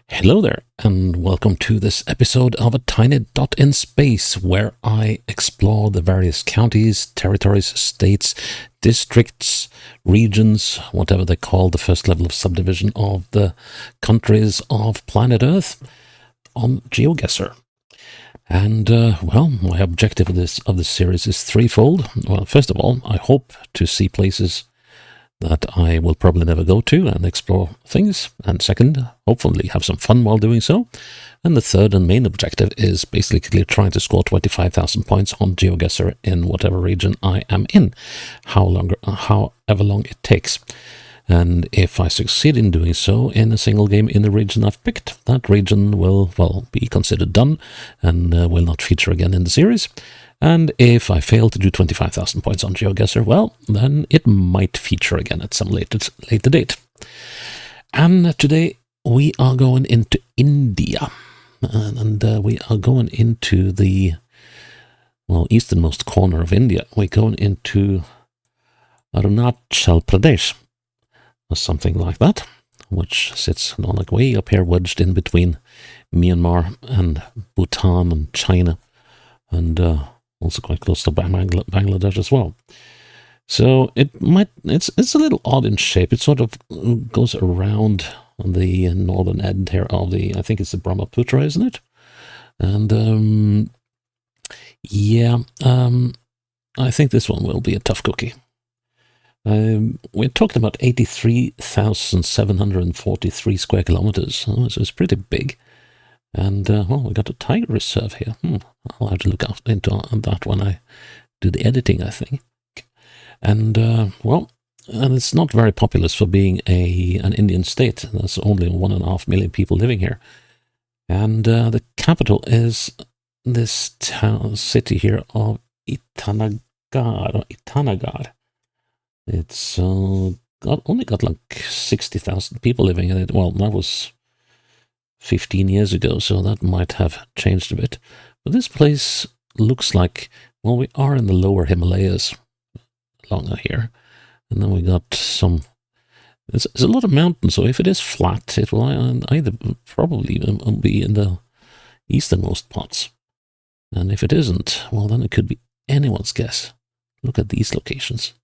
Hello there, and welcome to this episode of A Tiny Dot in Space, where I explore the various counties, territories, states, districts, regions, whatever they call the first level of subdivision of the countries of planet Earth on GeoGuessr. And, my objective of this series is threefold. Well, first of all, I hope to see places that I will probably never go to and explore things. And second, hopefully have some fun while doing so. And the third and main objective is basically trying to score 25,000 points on GeoGuessr in whatever region I am in, however long it takes. And if I succeed in doing so in a single game in the region I've picked, that region will, be considered done and will not feature again in the series. And if I fail to do 25,000 points on GeoGuessr, well, then it might feature again at some later date. And today we are going into India. And we are going into the, easternmost corner of India. We're going into Arunachal Pradesh, or something like that, which sits way up here, wedged in between Myanmar and Bhutan and China, and also quite close to Bangladesh as well. So it's a little odd in shape. It sort of goes around on the northern end here of I think it's the Brahmaputra, isn't it? And I think this one will be a tough cookie. We're talking about 83,743 square kilometers, so it's pretty big. And, we got a tiger reserve here. I'll have to look into that when I do the editing, I think. And, and it's not very populous for being an Indian state. There's only 1.5 million people living here. And the capital is this city here of Itanagar. It's only got like 60,000 people living in it. Well, that was 15 years ago, so that might have changed a bit. But this place looks like, we are in the lower Himalayas along here. And then we got there's a lot of mountains, so if it is flat, it will either probably be in the easternmost parts. And if it isn't, well, then it could be anyone's guess. Look at these locations.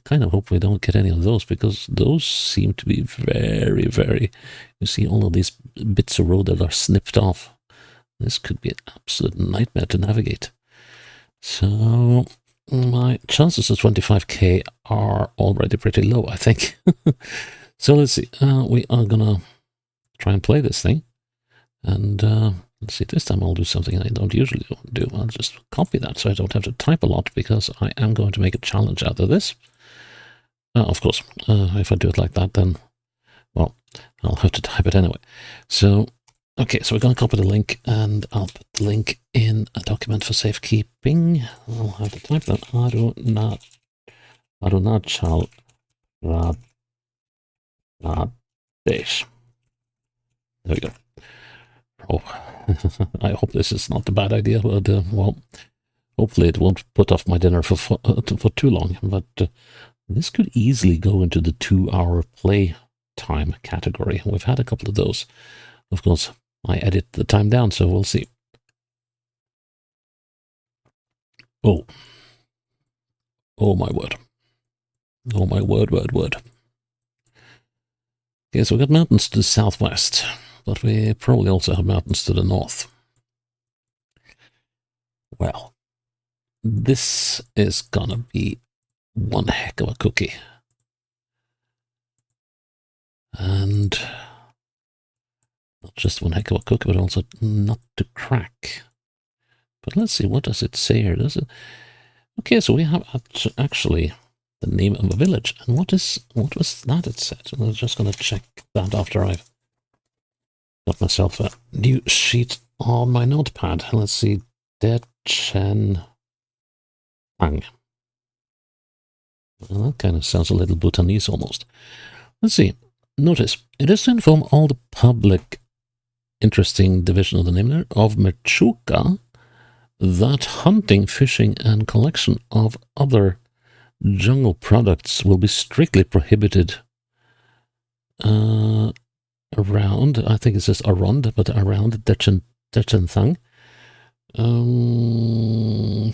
Kind of hope we don't get any of those, because those seem to be very, very... You see all of these bits of road that are snipped off. This could be an absolute nightmare to navigate. So my chances of 25k are already pretty low, I think. So let's see. We are gonna try and play this thing. And let's see, this time I'll do something I don't usually do. I'll just copy that so I don't have to type a lot, because I am going to make a challenge out of this. Of course, if I do it like that, then, I'll have to type it anyway. So, okay, so we're going to copy the link, and I'll put the link in a document for safekeeping. I'll have to type that. Arunachal Pradesh. There we go. Oh, I hope this is not a bad idea, but, hopefully it won't put off my dinner for too long. But this could easily go into the 2-hour play time category. We've had a couple of those. Of course, I edit the time down, so we'll see. Oh my word. Oh my word. Okay, so we've got mountains to the southwest, but we probably also have mountains to the north. Well, this is gonna be one heck of a cookie. And not just one heck of a cookie, but also not to crack. But let's see, what does it say here? Does it? Okay, so we have actually the name of a village. And what was that it said? I'm just going to check that after I've got myself a new sheet on my notepad. Let's see, Dechen Ang. Well, that kind of sounds a little Bhutanese almost. Let's see. Notice, it is to inform all the public interesting division of the name of Mechuka that hunting, fishing, and collection of other jungle products will be strictly prohibited around, I think it says around, but around Dechen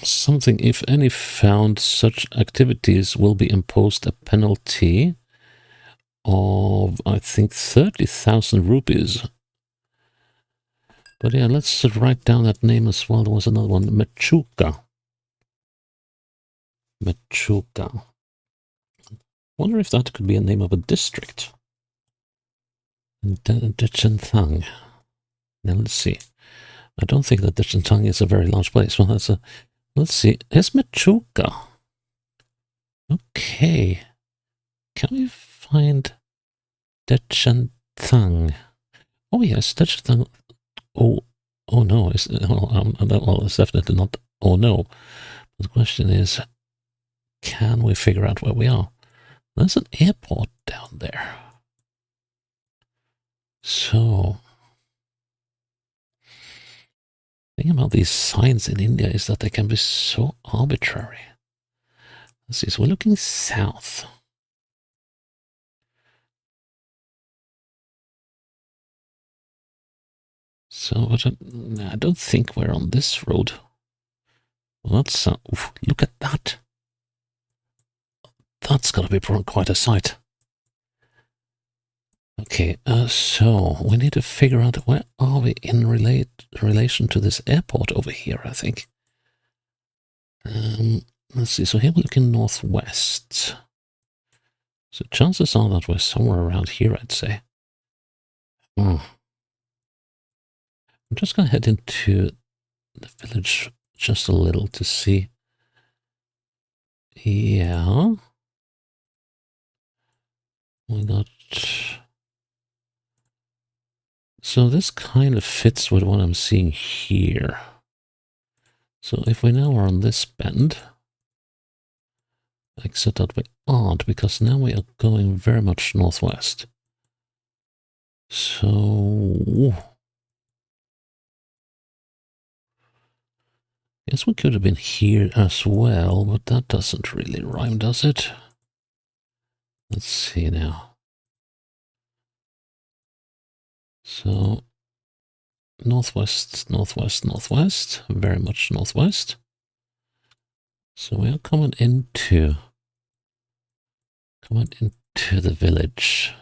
something, if any found, such activities will be imposed a penalty of, I think, 30,000 rupees. But yeah, let's write down that name as well. There was another one, Mechuka. Mechuka. Wonder if that could be a name of a district. Dichentang. Now let's see. I don't think that Dichentang is a very large place. Well, that's a. Let's see. It's Mechuka. Okay. Can we find Dichentang? Oh yes, Dichentang. Oh no. It's definitely not. Oh no. The question is, can we figure out where we are? There's an airport down there. So, the thing about these signs in India is that they can be so arbitrary. Let's see, so we're looking south. So, but I don't think we're on this road. Well, that's, look at that. That's got to be quite a sight. Okay, so we need to figure out where are we in relation to this airport over here, I think. Let's see, so here we're looking northwest. So chances are that we're somewhere around here, I'd say. I'm just going to head into the village just a little to see. Yeah. We got... So this kind of fits with what I'm seeing here. So if we now are on this bend, except that we aren't, because now we are going very much northwest. So... Guess we could have been here as well, but that doesn't really rhyme, does it? Let's see now. So, northwest, northwest, northwest, very much northwest. So we are coming into the village.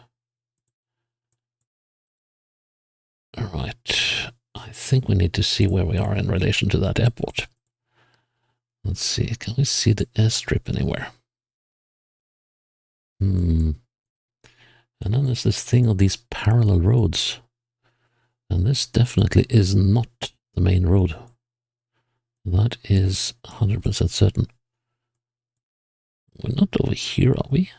All right. I think we need to see where we are in relation to that airport. Let's see. Can we see the airstrip anywhere? And then there's this thing of these parallel roads. And this definitely is not the main road. That is 100% certain. We're not over here, are we?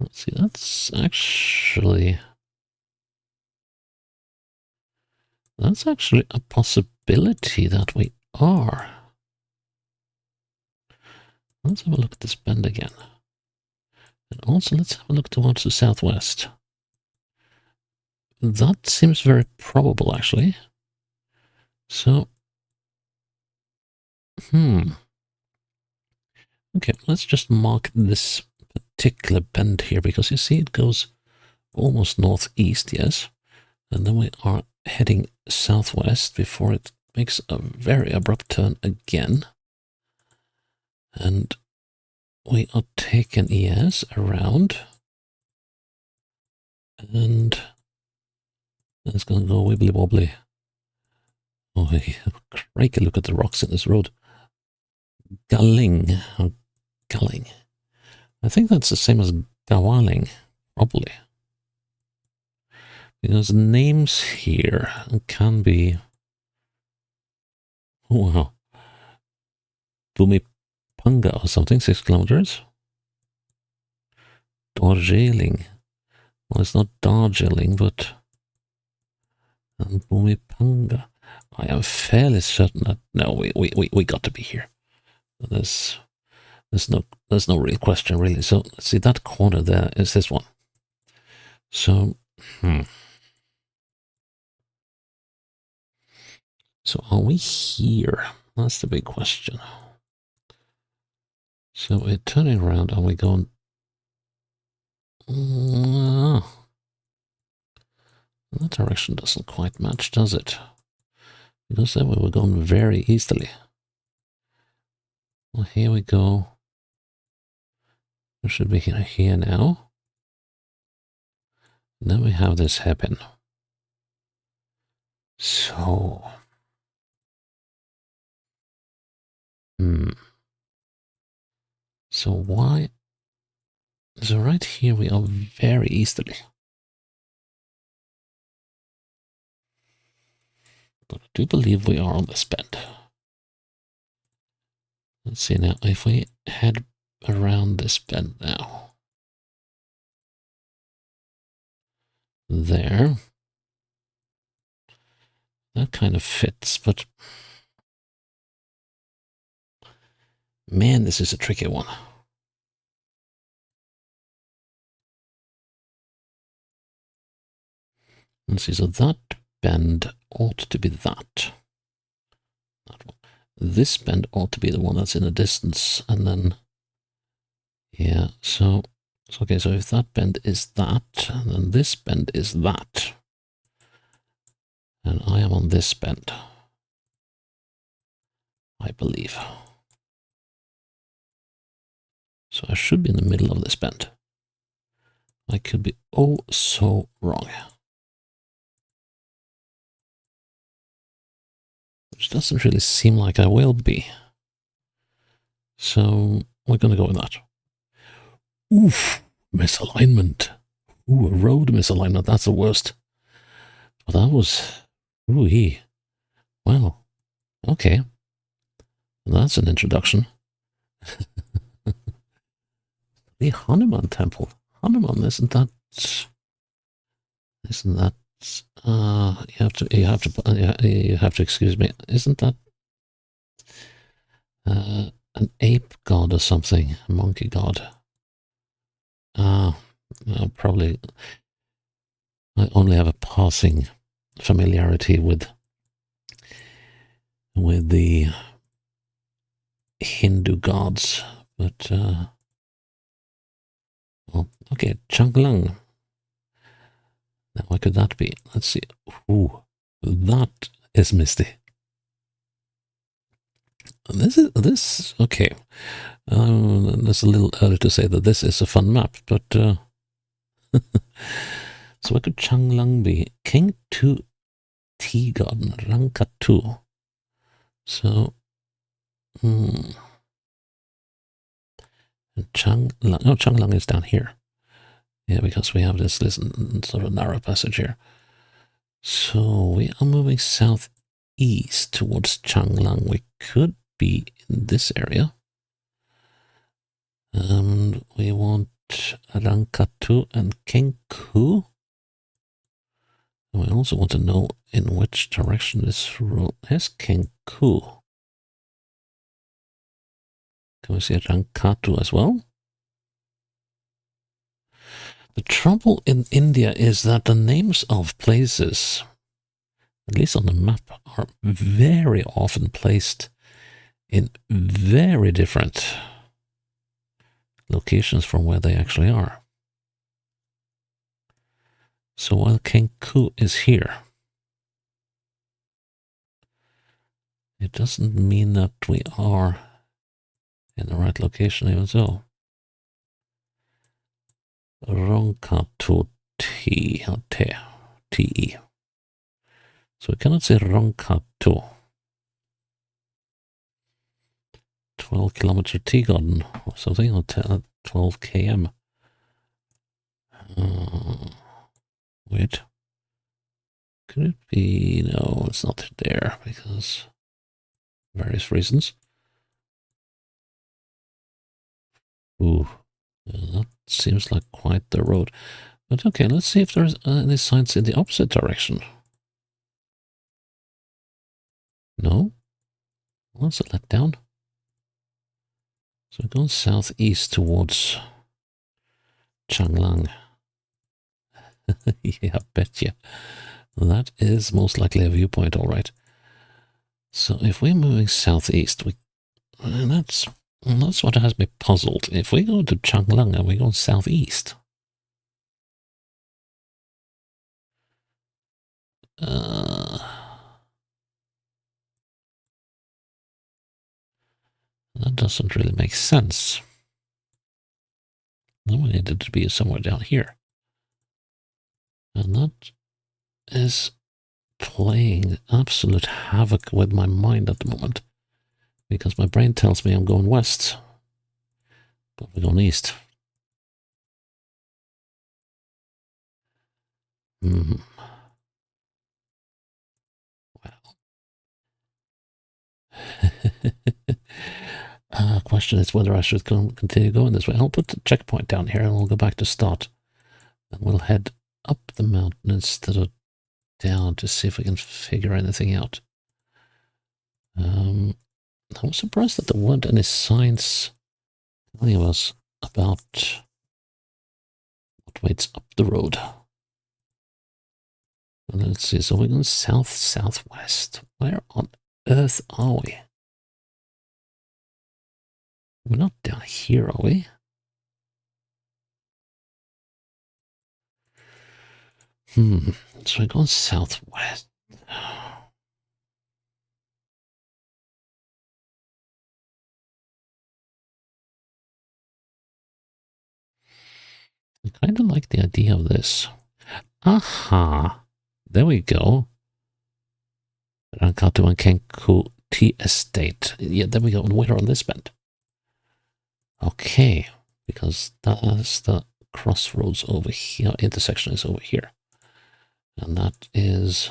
Let's see, that's actually a possibility that we are. Let's have a look at this bend again. And also let's have a look towards the southwest. That seems very probable, actually. So, okay, let's just mark this particular bend here, because you see it goes almost northeast, yes? And then we are heading southwest before it makes a very abrupt turn again. And we are taking ES around. And it's going to go wibbly wobbly. Oh, crikey, look at the rocks in this road. Gulling. I think that's the same as Gawaling, probably. Because names here can be... Oh, wow. Bumipanga or something, 6 kilometers. Darjeeling. Well, it's not Darjeeling, but... And Bumipanga. I am fairly certain that... No, we got to be here. There's no real question, really. So, let's see, that corner there is this one. So, So are we here? That's the big question. So we're turning around. Are we going that direction doesn't quite match, does it? Because then we were going very easterly. Well, here we go. We should be here now. And then we have this hairpin. So... So why... So right here we are very easterly. But I do believe we are on this bend. Let's see now, if we head around this bend now. There. That kind of fits, but... Man, this is a tricky one. Let's see, so that bend ought to be that. That one. This bend ought to be the one that's in the distance, and then... Yeah, so okay, so if that bend is that, then this bend is that. And I am on this bend, I believe. So I should be in the middle of this bend. I could be oh so wrong. Which doesn't really seem like I will be. So we're going to go with that. Oof, misalignment. Ooh, a road misalignment, that's the worst. But that was, ooh-wee. Well, okay. That's an introduction. The Hanuman temple. Hanuman, isn't that you have to excuse me. Isn't that an ape god or something? A monkey god? Probably I only have a passing familiarity with the Hindu gods, but well, okay, Changlang. Now, what could that be? Let's see. Ooh, that is misty. And this okay. It's a little early to say that this is a fun map, but so what could Changlang be? King 2 Tea Garden, Rankatu. So Changlang is down here. Yeah, because we have this sort of narrow passage here. So we are moving southeast towards Changlang. We could be in this area. And we want Rankatu and Kenku. And we also want to know in which direction this road is. Kenku. Can we see Rankatu as well? The trouble in India is that the names of places, at least on the map, are very often placed in very different locations from where they actually are. So while Kenku is here, it doesn't mean that we are in the right location even so. Ronkatu T. So we cannot say Ronkatu. 12-kilometer tea garden or something, or 12 km. Wait. Could it be? No, it's not there because various reasons. Ooh, that seems like quite the road. But okay, let's see if there's any signs in the opposite direction. No? Well, that's a letdown. So we're going southeast towards Changlang. Yeah, I bet you. That is most likely a viewpoint, all right. So if we're moving southeast, that's what has me puzzled. If we go to Changlang and we go southeast, That doesn't really make sense. No, we needed to be somewhere down here. And that is playing absolute havoc with my mind at the moment. Because my brain tells me I'm going west. But we're going east. Wow. Question is whether I should continue going this way. I'll put the checkpoint down here and we'll go back to start. And we'll head up the mountain instead of down to see if we can figure anything out. I was surprised that there weren't any signs telling us about what waits up the road. And let's see, so we're going south-southwest. Where on earth are we? We're not down here, are we? So we're going southwest. I kind of like the idea of this. Aha! There we go. Rankatu and Kenku Tea Estate. Yeah, there we go. And we're on this bend. Okay, because that's the crossroads over here. Intersection is over here. And that is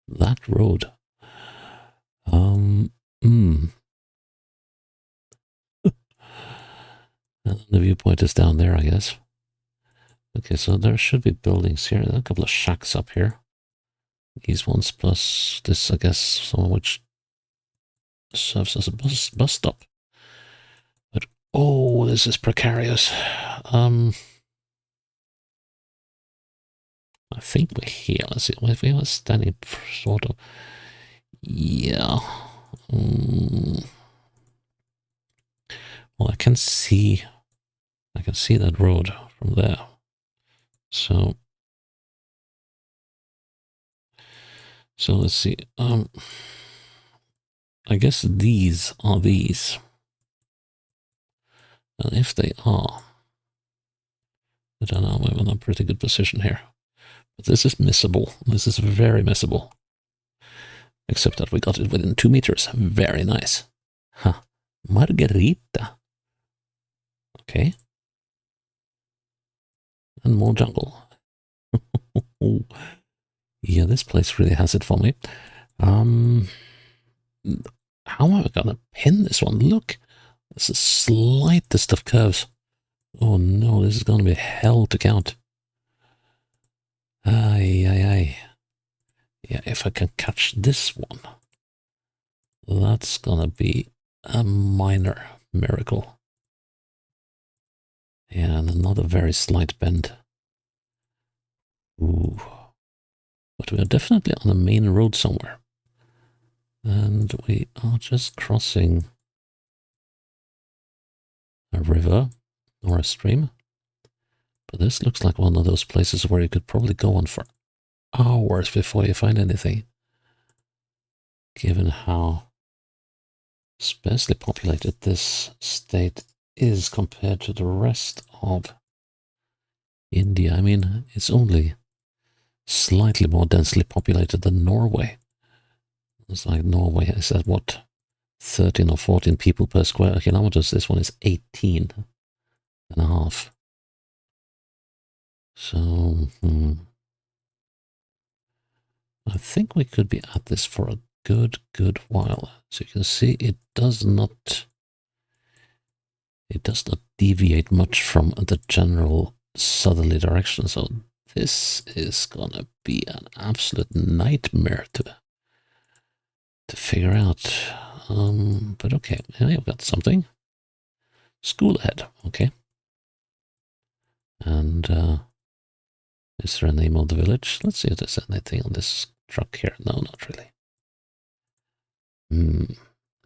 that road. And the viewpoint is down there, I guess. Okay, so there should be buildings here. There are a couple of shacks up here. These ones plus this, I guess, some of which serves as a bus stop. But oh, this is precarious. I think we're here. Let's see. If we were standing sort of, yeah. Well, I can see that road from there. So let's see. I guess these are these. And if they are, I don't know, I'm in a pretty good position here. But this is missable. This is very missable. Except that we got it within 2 meters. Very nice. Huh. Margarita. Okay. And more jungle. Yeah, this place really has it for me. How am I gonna pin this one? Look, it's the slightest of curves. Oh no, this is gonna be hell to count. Aye. Yeah, if I can catch this one, that's gonna be a minor miracle. Yeah, and another very slight bend. Ooh. But we are definitely on a main road somewhere. And we are just crossing a river or a stream. But this looks like one of those places where you could probably go on for hours before you find anything. Given how sparsely populated this state is compared to the rest of India. I mean, it's only slightly more densely populated than Norway. It's like Norway is at what, 13 or 14 people per square kilometers. This one is 18 and a half. So, I think we could be at this for a good while. So you can see it does not deviate much from the general southerly direction. So this is gonna be an absolute nightmare to figure out. But okay, I've got something. School ahead, okay. And is there a name of the village? Let's see if there's anything on this truck here. No, not really.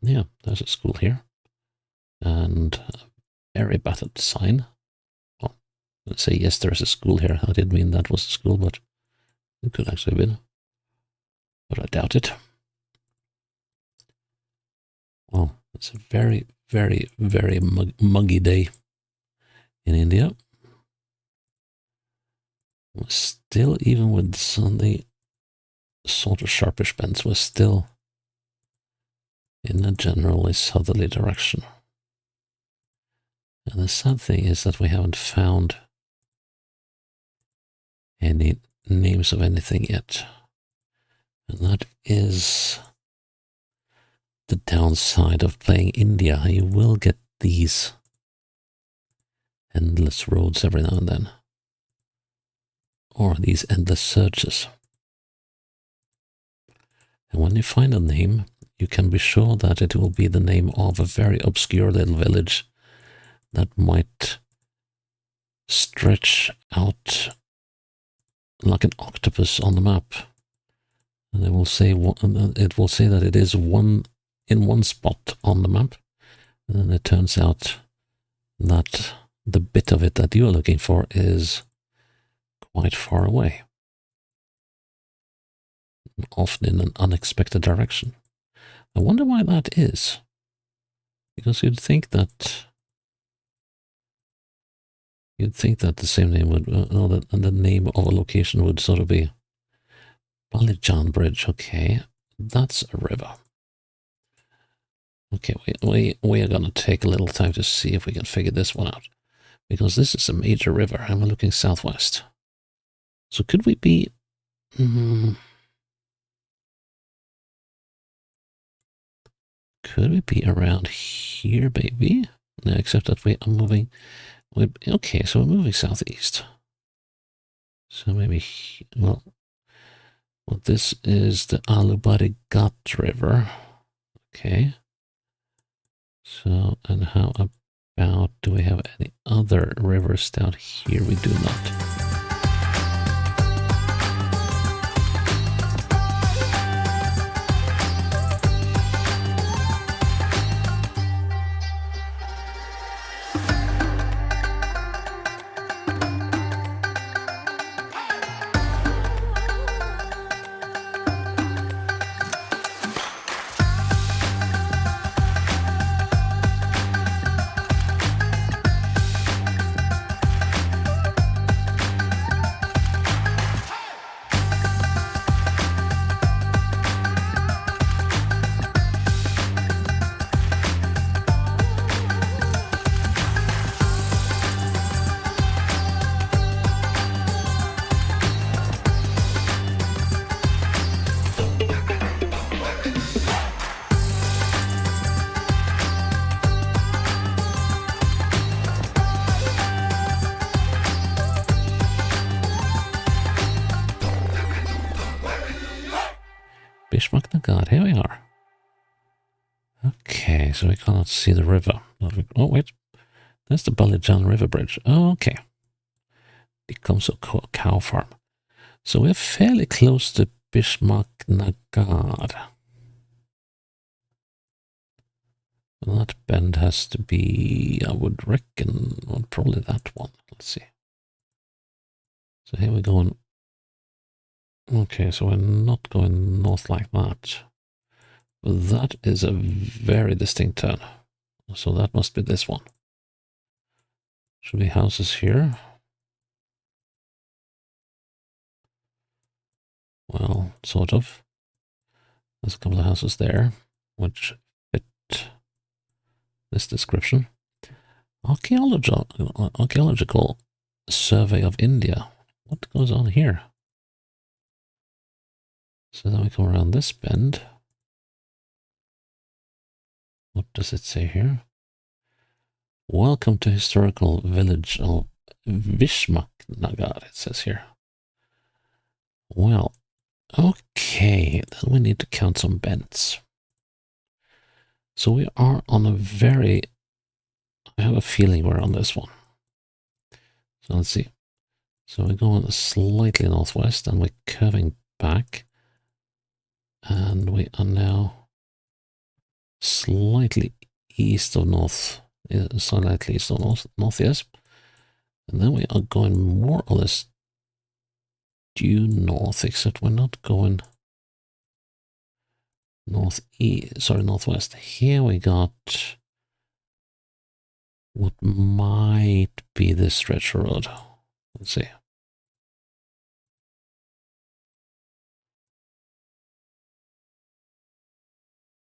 Yeah, there's a school here. And a very battered sign. Well, let's say yes, there's a school here. I didn't mean that was a school, but It could actually have been, but I doubt it. Well, it's a very, very, very muggy day in India. Still, even with the sort of sharpish bends, we're still in a generally southerly direction. And the sad thing is that we haven't found any names of anything yet. And that is the downside of playing India. You will get these endless roads every now and then. Or these endless searches. And when you find a name, you can be sure that it will be the name of a very obscure little village that might stretch out like an octopus on the map. And it will say that it is in one spot on the map. And then it turns out that the bit of it that you are looking for is quite far away. Often in an unexpected direction. I wonder why that is. Because you'd think that the same name would, and the name of a location would sort of be Balijan Bridge. Okay, that's a river. Okay, we are gonna take a little time to see if we can figure this one out, because this is a major river, and we're looking southwest. So could we be? Could we be around here, baby? No, except that we are moving. Okay, so we're moving southeast. So maybe, well, this is the Alubari Ghat River. Okay. So, and how about, do we have any other rivers down here? We do not. God, here we are. Okay, so we cannot see the river. Oh, wait. That's the Balijan River Bridge. Oh, okay. Becomes a cow farm. So we're fairly close to Bishmak Nagar. That bend has to be, I would reckon, well, probably that one. Let's see. So here we're going. Okay, so we're not going north like that. But that is a very distinct turn. So that must be this one. Should be houses here. Well, sort of. There's a couple of houses there, which fit this description. Archaeological survey of India. What goes on here? So then we come around this bend. What does it say here? Welcome to historical village of Bishmak Nagar, it says here. Well, okay, then we need to count some bends. So we are on a very, I have a feeling we're on this one. So let's see. So we're going slightly northwest and we're curving back. And we are now slightly east of north, slightly east of north, yes. And then we are going more or less due north, except we're not going northeast, sorry, northwest. Here we got what might be this stretch of road. Let's see.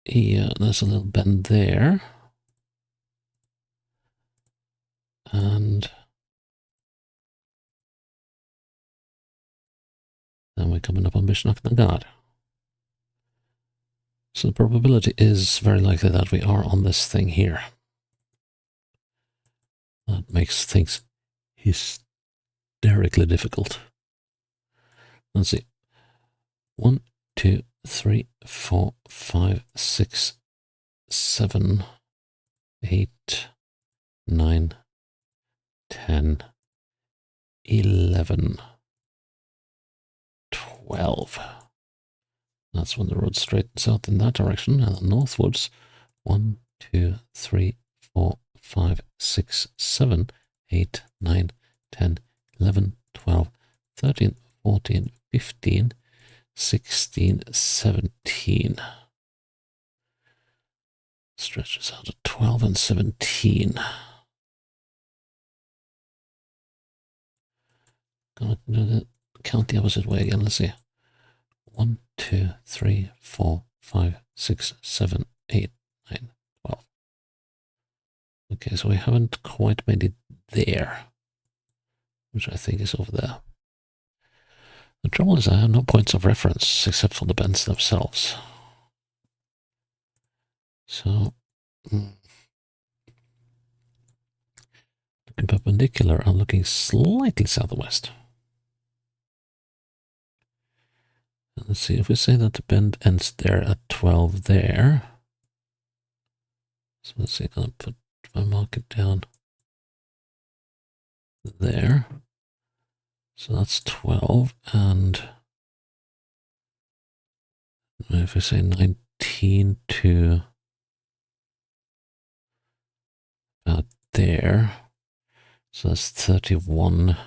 Yeah, there's a little bend there. And then we're coming up on Bishnaknagar. So the probability is very likely that we are on this thing here. That makes things hysterically difficult. Let's see. 1, 2, 3, 4, 5, 6, 7, 8, 9, 10, 11, 12. That's when the road straightens out in that direction, and then northwards. 1, 2, 3, 4, 5, 6, 7, 8, 9, 10, 11, 12, 13, 14, 15, 16, 17. Stretches out at 12 and 17. Gonna do the count the opposite way again. Let's see. 1, 2, 3, 4, 5, 6, 7, 8, 9, 12. Okay, so we haven't quite made it there, which I think is over there. The trouble is I have no points of reference except for the bends themselves. So, looking perpendicular, I'm looking slightly southwest. And let's see, if we say that the bend ends there at 12 there. So let's see, I'm going to put my marker down there. So that's 12, and if we say 19 to about there, so that's 31,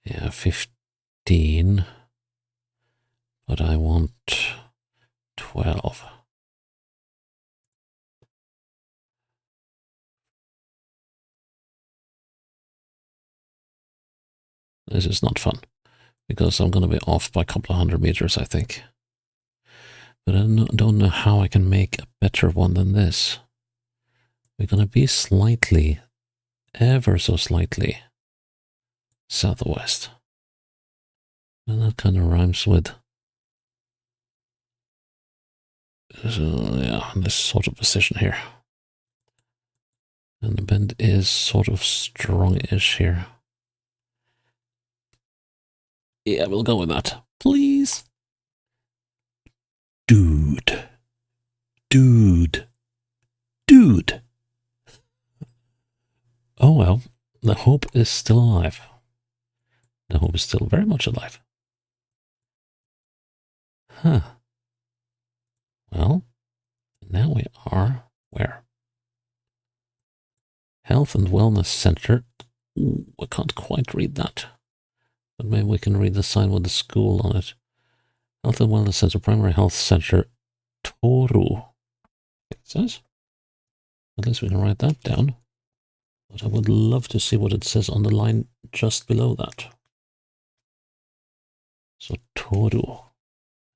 yeah, 15, but I want 12. This is not fun, because I'm going to be off by a couple of 100 meters, I think. But I don't know how I can make a better one than this. We're going to be slightly, ever so slightly, southwest. And that kind of rhymes with, yeah, this sort of position here. And the bend is sort of strong-ish here. Yeah, we'll go with that. Please. Dude. Oh well, the hope is still alive. The hope is still very much alive. Huh. Well, now we are where? Health and Wellness Center. Ooh, I can't quite read that. But maybe we can read the sign with the school on it. Health and Wellness Center, Primary Health Center, Toru. It says. At least we can write that down. But I would love to see what it says on the line just below that. So Toru.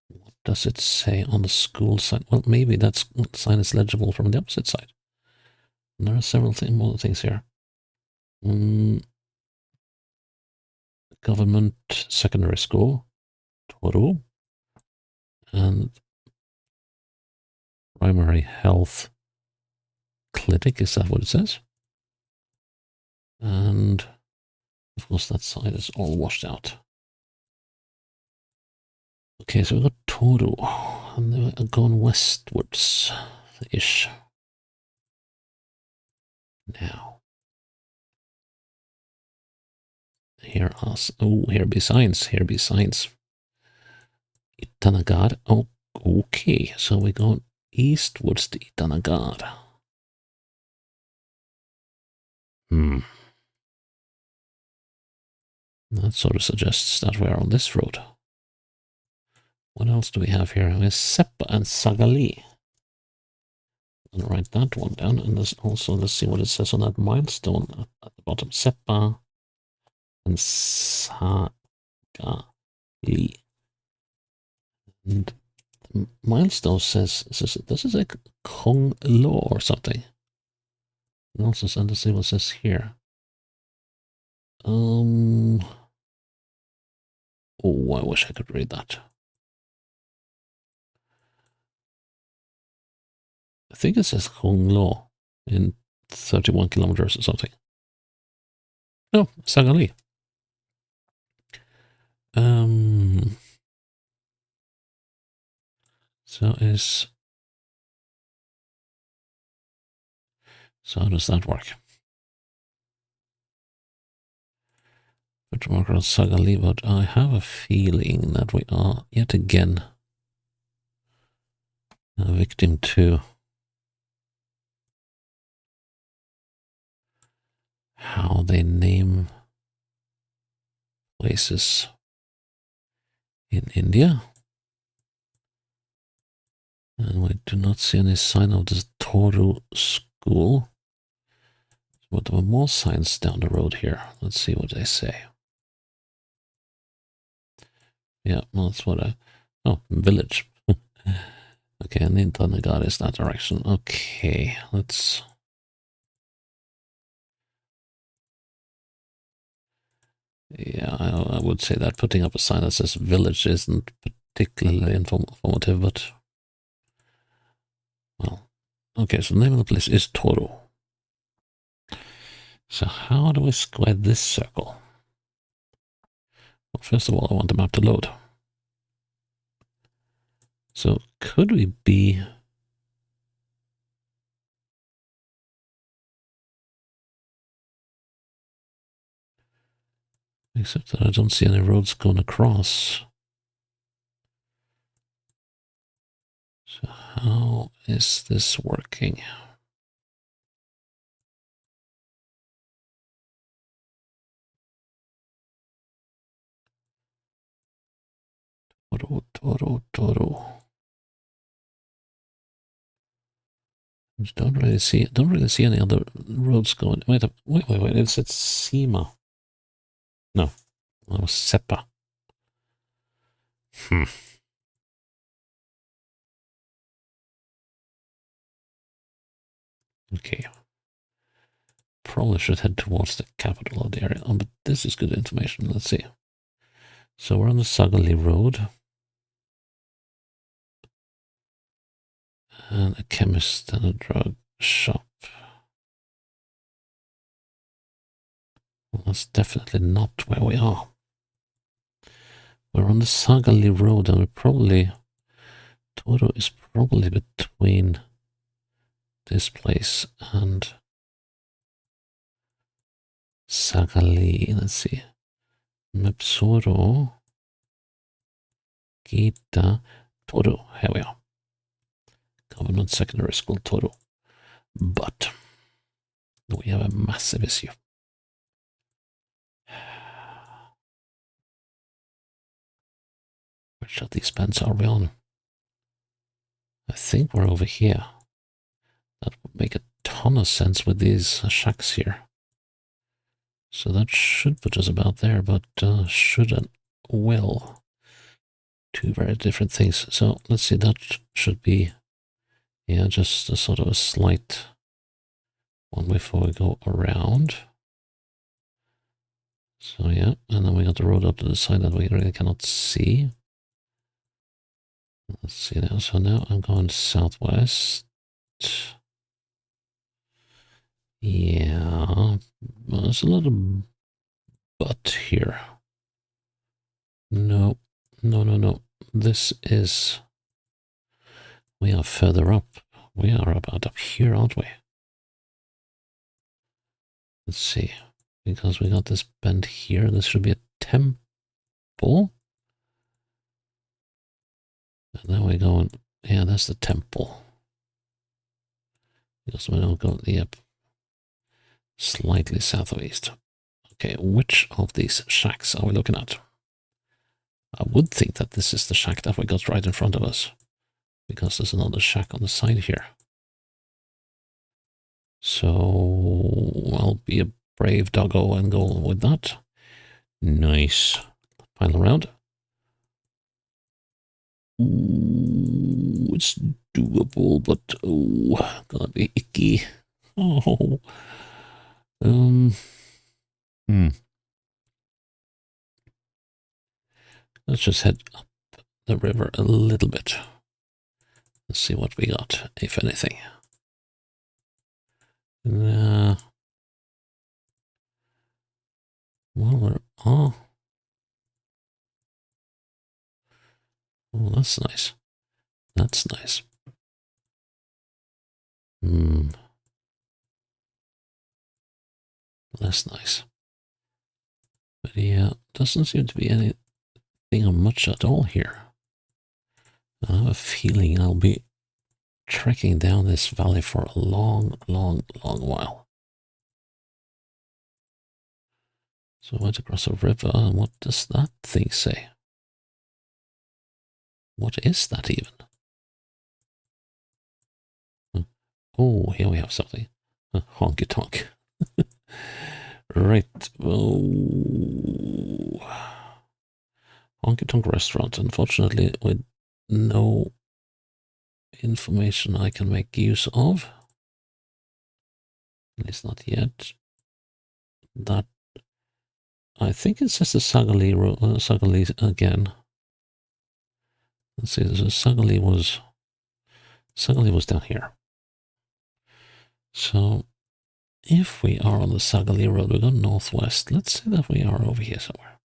What does it say on the school side? Well, maybe that sign is legible from the opposite side. And there are several more things here. Government secondary school, Toru, and primary health clinic, is that what it says? And of course that side is all washed out. Okay, so we've got Toru, and then we're going westwards-ish. Now, here be signs, Itanagar. Oh, okay, so we're going eastwards to Itanagar. That sort of suggests that we are on this road. What else do we have here? We have Seppa and Sagali. I'll write that one down, and let's see what it says on that milestone at the bottom. Seppa and Sagali. And the milestone says this is like Kong Law or something. And also let's see what it says here. Oh, I wish I could read that. I think it says Kong Law in 31 kilometers or something. No, Sagali. So how does that work? But marker on Sagali, but I have a feeling that we are yet again a victim to how they name places in India. And we do not see any sign of the Toru school. But there were more signs down the road here. Let's see what they say. Yeah, well, that's what village. Okay, and Nintanagar is that direction. Okay, let's... Yeah, I would say that putting up a sign that says village isn't particularly informative, but... Well, okay, so the name of the place is Toru. So how do we square this circle? Well, first of all, I want the map to load. So could we be... Except that I don't see any roads going across. So how is this working? Toru. Don't really see any other roads going. Wait. It's Sima. No, that was Seppa. Okay. Probably should head towards the capital of the area. Oh, but this is good information. Let's see. So we're on the Sagali Road. And a chemist and a drug shop. Well, that's definitely not where we are. We're on the Sagali Road, and we're probably... Toru is probably between this place and Sagali. Let's see. Mepsoro, Gita, Toru. Here we are. Government Secondary School, Toru. But we have a massive issue. Which of these bands are we on? I think we're over here. That would make a ton of sense with these shacks here. So that should put us about there, but should and will. Two very different things. So let's see, that should be, yeah, just a sort of a slight one before we go around. So yeah, and then we got the road up to the side that we really cannot see. Let's see now. So now I'm going southwest. Yeah, there's a little but here. No. This is... We are further up. We are about up here, aren't we? Let's see. Because we got this bend here. This should be a temple. And then we're going... Yeah, that's the temple. Because we don't go... Yep. Slightly south of east. Okay, which of these shacks are we looking at? I would think that this is the shack that we got right in front of us, because there's another shack on the side here. So I'll be a brave doggo and go with that. Nice. Final round. Ooh, it's doable, but oh, gonna be icky. Oh. Hmm. Let's just head up the river a little bit. Let's see what we got, if anything. Well, oh, that's nice. That's nice. That's nice. But yeah, doesn't seem to be anything of much at all here. I have a feeling I'll be trekking down this valley for a long, long, long while. So I went across a river, and what does that thing say? What is that even? Oh, here we have something. Honky tonk. Right. Oh. Honky tonk restaurant. Unfortunately, with no information I can make use of. At least not yet. That, I think it's just a Sagali again. Let's see, so Sagali was down here. So if we are on the Sagali Road, we go northwest. Let's say that we are over here somewhere.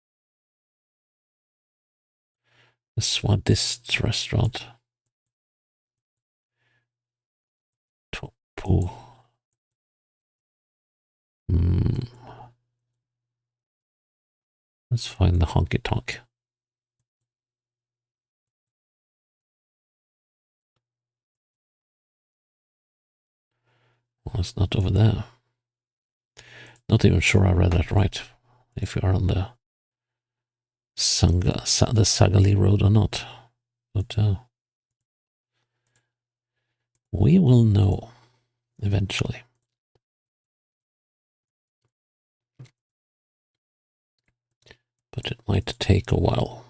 The Swadist restaurant. Topu. Let's find the honky tonk. Well, it's not over there. Not even sure I read that right. If we are on the Sagali Road or not. But we will know eventually. But it might take a while.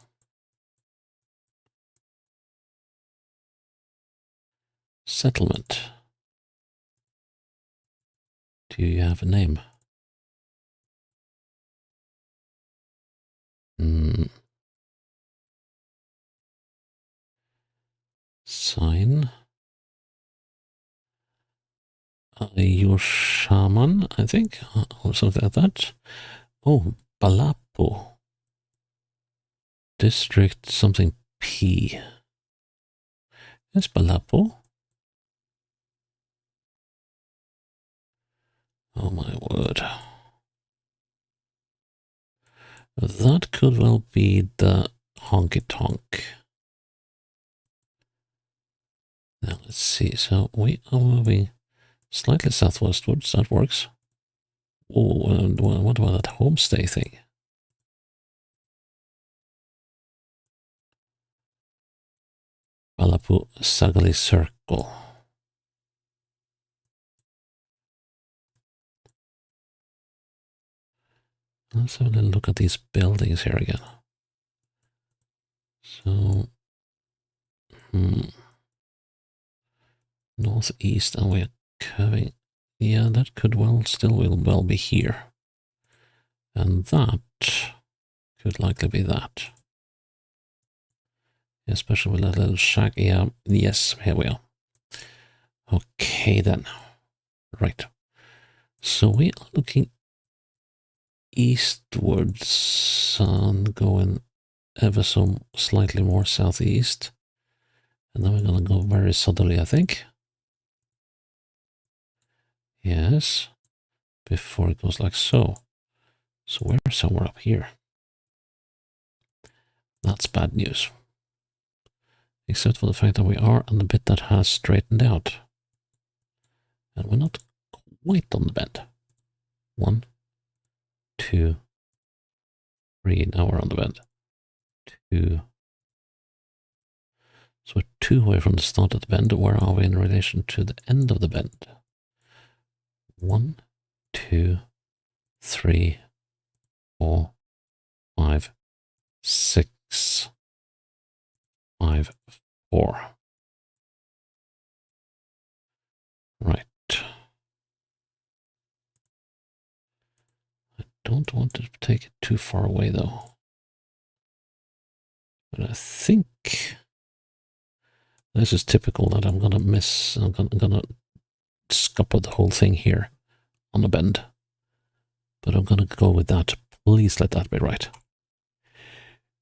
Settlement. Do you have a name? Sign. Your shaman, I think, or something like that. Oh, Balapo. District something P. Yes, Balapo. Oh my word. That could well be the honky tonk. Now let's see. So we are moving slightly southwestwards. That works. Oh, and what about that homestay thing? Balapu Sagali Circle. Let's have a little look at these buildings here again. So, northeast, and we're curving. Yeah, that could well be here. And that could likely be that. Especially with that little shack. Yeah, yes, here we are. Okay, then. Right. So we are looking eastwards and going ever so slightly more southeast. And then we're going to go very southerly, I think. Yes. Before it goes like so. So we're somewhere up here. That's bad news. Except for the fact that we are on the bit that has straightened out. And we're not quite on the bend. 1, 2, 3. Now we're on the bend. 2. So we're 2 away from the start of the bend. Where are we in relation to the end of the bend? 1, 2, 3, 4, 5, 6, 5, 4. Right. I don't want to take it too far away though. But I think this is typical that I'm gonna miss. I'm gonna scupper the whole thing here on the bend. But I'm gonna go with that. Please let that be right.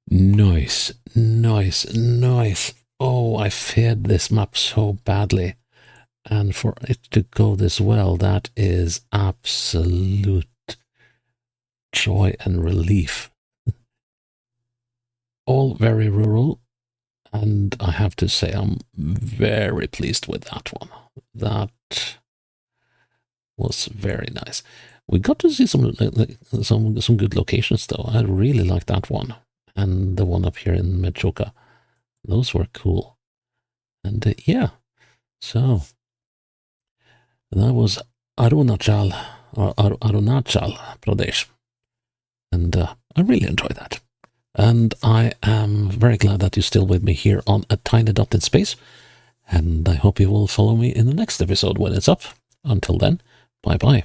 Nice, nice, nice. Oh, I feared this map so badly. And for it to go this well, that is absolute joy and relief. All very rural. And I have to say, I'm very pleased with that one. That was very nice. We got to see some good locations, though. I really like that one. And the one up here in Mechoka. Those were cool. And yeah, so that was Arunachal Pradesh. And I really enjoyed that. And I am very glad that you're still with me here on A Tiny Dot in Space. And I hope you will follow me in the next episode when it's up. Until then, bye-bye.